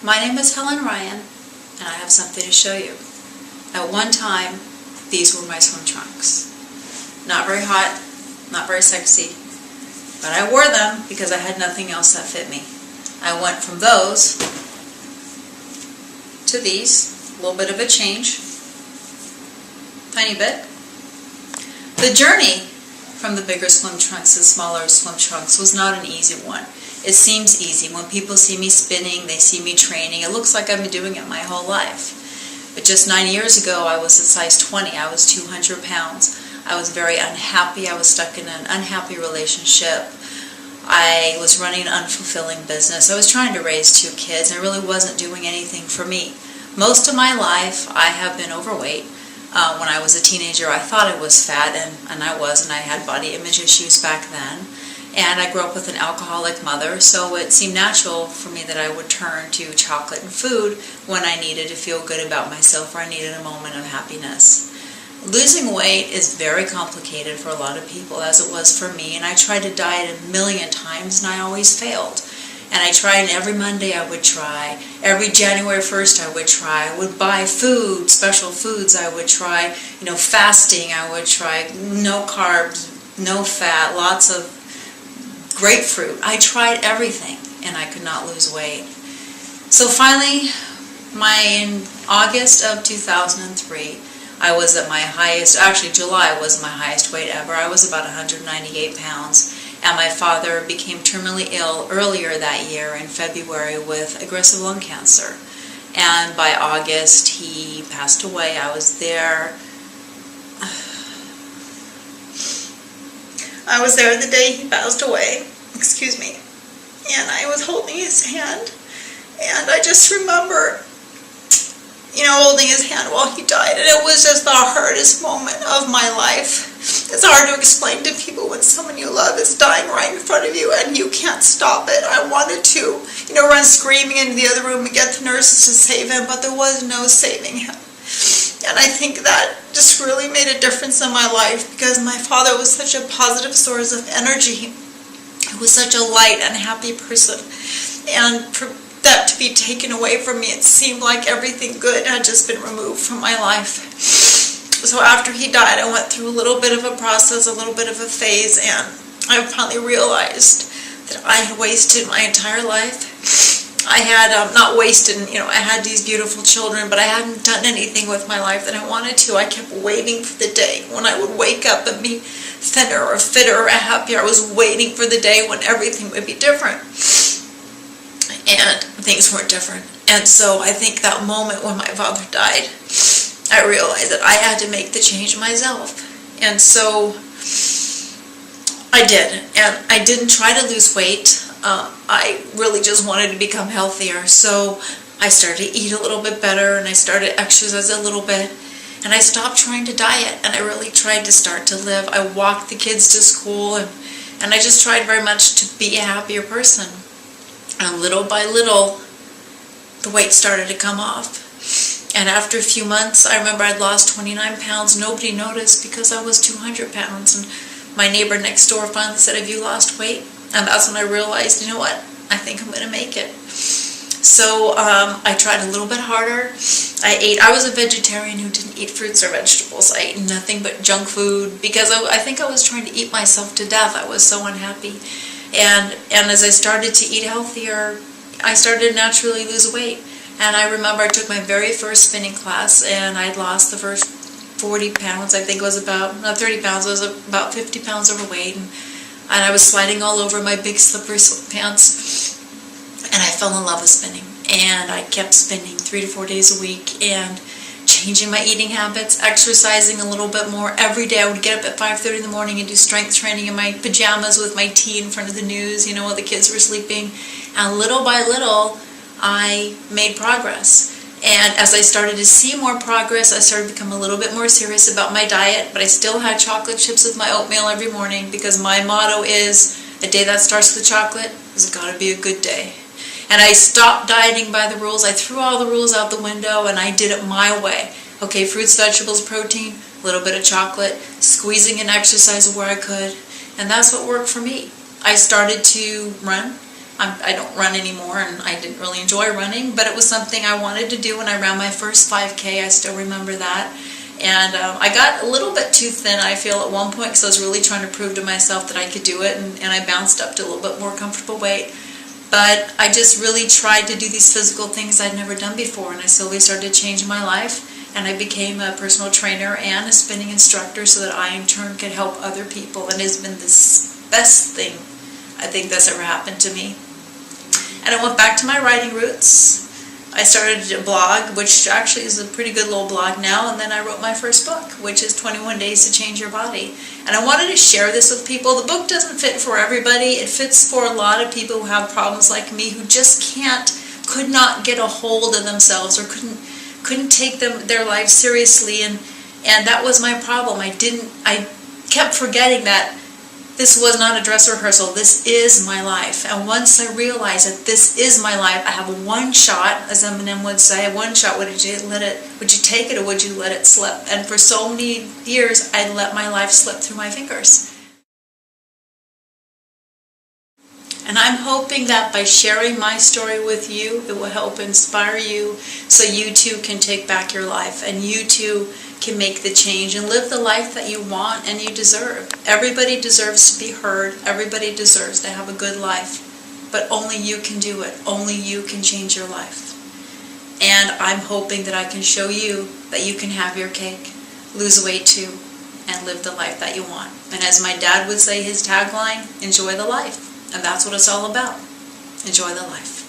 My name is Helen Ryan, and I have something to show you. At one time, these were my swim trunks. Not very hot, not very sexy, but I wore them because I had nothing else that fit me. I went from those to these, a little bit of a change, tiny bit. The journey from the bigger swim trunks to the smaller swim trunks was not an easy one. It seems easy. When people see me spinning, they see me training, it looks like I've been doing it my whole life. But just 9 years ago, I was a size 20. I was 200 pounds. I was very unhappy. I was stuck in an unhappy relationship. I was running an unfulfilling business. I was trying to raise 2 kids, and I really wasn't doing anything for me. Most of my life, I have been overweight. When I was a teenager, I thought I was fat, and I was, and I had body image issues back then. And I grew up with an alcoholic mother, so it seemed natural for me that I would turn to chocolate and food when I needed to feel good about myself or I needed a moment of happiness. Losing weight is very complicated for a lot of people, as it was for me, and I tried to diet a million times and I always failed. And I tried, and every Monday I would try, every January 1st I would try, I would buy food, special foods I would try, fasting I would try, no carbs, no fat, lots of grapefruit. I tried everything and I could not lose weight. So finally, in August of 2003, I was at my highest, actually July was my highest weight ever. I was about 198 pounds. And my father became terminally ill earlier that year in February with aggressive lung cancer. And by August, he passed away. I was there. I was there the day he passed away. Excuse me. And I was holding his hand. And I just remember, holding his hand while he died. And it was just the hardest moment of my life. It's hard to explain to people when someone you love is dying right in front of you and you can't stop it. I wanted to, run screaming into the other room and get the nurses to save him, but there was no saving him. And I think that just really made a difference in my life because my father was such a positive source of energy. He was such a light and happy person. And for that to be taken away from me, it seemed like everything good had just been removed from my life. So after he died, I went through a little bit of a process, a little bit of a phase, and I finally realized that I had wasted my entire life. I had not wasted, I had these beautiful children, but I hadn't done anything with my life that I wanted to. I kept waiting for the day when I would wake up and be thinner or fitter or happier. I was waiting for the day when everything would be different. And things weren't different. And so I think that moment when my father died, I realized that I had to make the change myself. And so I did. And I didn't try to lose weight. I really just wanted to become healthier. So I started to eat a little bit better and I started to exercise a little bit. And I stopped trying to diet and I really tried to start to live. I walked the kids to school and I just tried very much to be a happier person. And little by little, the weight started to come off. And after a few months, I remember I'd lost 29 pounds. Nobody noticed because I was 200 pounds. And my neighbor next door finally said, "Have you lost weight?" And that's when I realized, you know what? I think I'm going to make it. So I tried a little bit harder. I was a vegetarian who didn't eat fruits or vegetables. I ate nothing but junk food because I think I was trying to eat myself to death. I was so unhappy. And as I started to eat healthier, I started to naturally lose weight. And I remember I took my very first spinning class and I'd lost the first 40 pounds. I think it was about, not 30 pounds, I was about 50 pounds overweight. And I was sliding all over my big slippery pants. And I fell in love with spinning. And I kept spinning 3 to 4 days a week and changing my eating habits, exercising a little bit more. Every day I would get up at 5:30 in the morning and do strength training in my pajamas with my tea in front of the news, while the kids were sleeping. And little by little, I made progress. And as I started to see more progress, I started to become a little bit more serious about my diet, but I still had chocolate chips with my oatmeal every morning because my motto is, a day that starts with chocolate has got to be a good day. And I stopped dieting by the rules. I threw all the rules out the window and I did it my way. Okay, fruits, vegetables, protein, a little bit of chocolate, squeezing in exercise where I could. And that's what worked for me. I started to run. I don't run anymore, and I didn't really enjoy running, but it was something I wanted to do when I ran my first 5K. I still remember that. And I got a little bit too thin, I feel, at one point, because I was really trying to prove to myself that I could do it, and I bounced up to a little bit more comfortable weight. But I just really tried to do these physical things I'd never done before, and I slowly started to change my life, and I became a personal trainer and a spinning instructor so that I in turn could help other people, and it's been the best thing I think that's ever happened to me. And I went back to my writing roots. I started a blog, which actually is a pretty good little blog now, and then I wrote my first book, which is 21 Days to Change Your Body. And I wanted to share this with people. The book doesn't fit for everybody. It fits for a lot of people who have problems like me, who just could not get a hold of themselves, or couldn't take their lives seriously, and that was my problem. I kept forgetting that this was not a dress rehearsal. This is my life. And once I realized that this is my life, I have one shot, as Eminem would say, one shot. Would you take it, or would you let it slip? And for so many years, I let my life slip through my fingers. And I'm hoping that by sharing my story with you, it will help inspire you so you too can take back your life, and you too can make the change and live the life that you want and you deserve. Everybody deserves to be heard. Everybody deserves to have a good life. But only you can do it. Only you can change your life. And I'm hoping that I can show you that you can have your cake, lose weight too, and live the life that you want. And as my dad would say, his tagline, enjoy the life. And that's what it's all about. Enjoy the life.